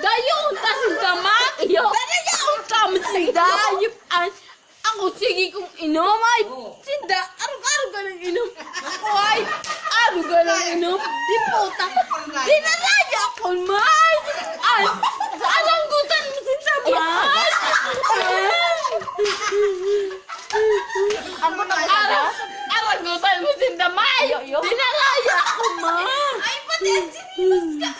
Dayo unta sinda ma. Dayo unta sinda. Ako sige kung inom ay sinda. Araw-araw ka nang inom. Ako ay araw ka nang inom. Di puta. Di na raya ako man. Ay, alanggutan mo sinda man. Alanggutan mo sinda man. Di na raya ako man. Ay, pati ang sinilas ka.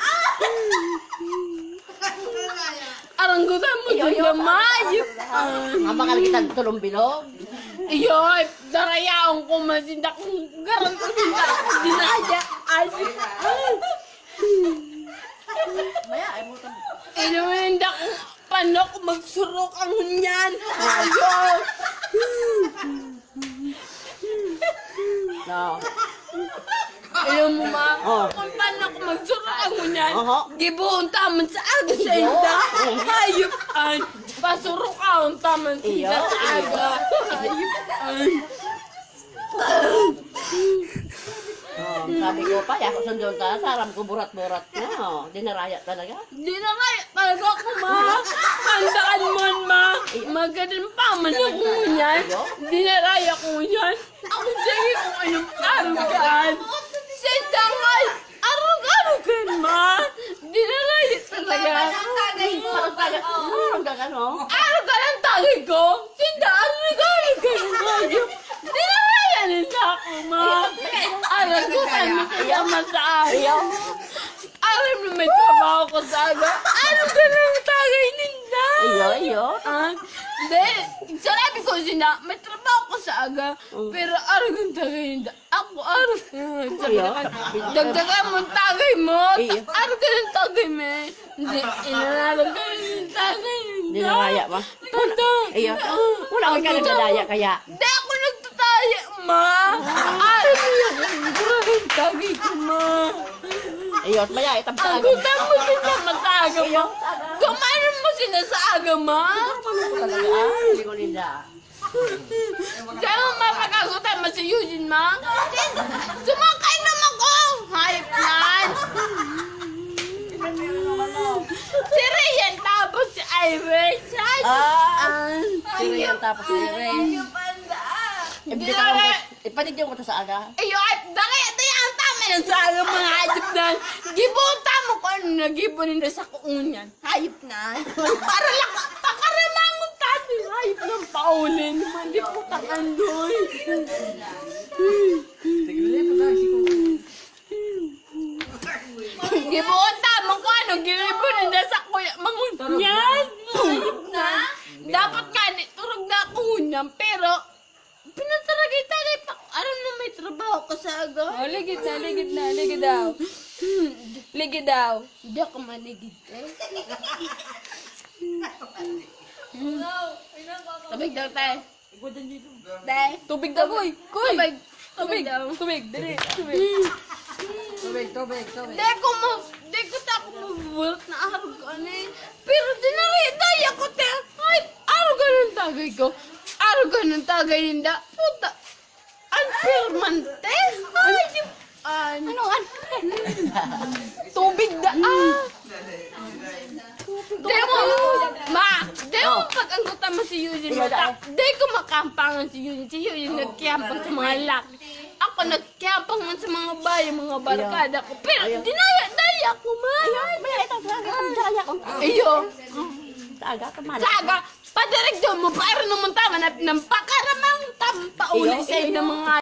Aranggutan mo sinda man. Nga makalikitan tulong bilog. Iyoy, darayaon ko masinda kung garan ko sinda. Dinaya. Ay. Maya, ay mo ito. Inuminda ko paano ko magsurok ang hunyan. Ayoy. No. Inom mo ma, Oh. kung paano ko magsurok ang hunyan. Oho. Gibuon taman sa aga sa inda. Hayop an. Pasurok ang taman sa inda sa aga. Hayop an. Sabi ko pa, ako sundon ka, saram ko burat-burat na. Dinaraya talaga. Di na nga talaga ako ma. Handaan man ma. Magaling pa man ako hunyan. Dinaraya ko hunyan. Ako sige kung anong arugan. Sendangay. Arug-arugan ma. Dinaraya talaga. Parang ka no? Arugan ang tagay ko. Sinda arug-arugan ma. Dinaraya nila ako ma. Aragutan mo kaya masaya. Alam mo may trabaho ko sa aga. Ano ka nang tagay ninda? Iyo. Hindi. Sanabi ko sina, may trabaho ko sa aga. Pero araw kang tagay ninda. Ako araw. Sabi na ka, dagdagan mo ang tagay mo. Araw ka ng tagay mo. Hindi, inanalo ka ng tagay ninda. Dinaraya ma. Tanda. Iyo. Wala ka nagdadaya kaya. Hindi ako nagtataya, ma. Araw niya kung tagay ko, ma. Iyo, maya, Ang itabtagan. gutang mo sila masaga mo. Kumain mo sila sa aga, ma. Talaga, hindi ko nila. Diyan mo mapagagutan mo si Eugene, ma. Sumakay naman ko. Hayop nan. Si Rian tapos si Iris. Sino yan tapos ni Ray? Ipanig mo ito sa aga. Ayo, ay, dali ang tama ng sa aga mga hayop nan. Gibunta mo ko ano nagibon nila sa kuunyan. Hayop nan. Para lang, pakaramang tabi. Hayop ng paulin. Mali po takandoy. Gibunta mo ko ano, gibon nila sa kuya. Mangunyan. Hayop na. Dapat kanit, turog na ako hunyan, pero pinataragay-tagay pa. Ano na may trabaho ka sa aga? Oh, ligid daw. Ligid daw. Hindi ako maligid eh. Tabig daw tayo. Tayo. Tubig daw, boy. Koy. Tubig. Tubig. daw. Tubig, dali. Tubig. Di ko ta ako mabubulat na araw ko ano eh. Pero dinariday ako te. Ay, araw ka ng tagay ko. Araw ka ng tagay ninda. Puta. Unpermante. Ay, ano? Tubig da. Demo pag-anggutan mo si Eugene mo. Di ko makampangan si Eugene. Si Eugene nagkiyampang sa mga lak. Ako nagkiyampang man sa mga bayo, mga barkada ko. Pero dinaya ko man. Maya, itabtagan ko. Iyo. Sa aga, kamala. Saga, padarig doon mo, para naman tama na ng pakaramang tampauli sa ng mga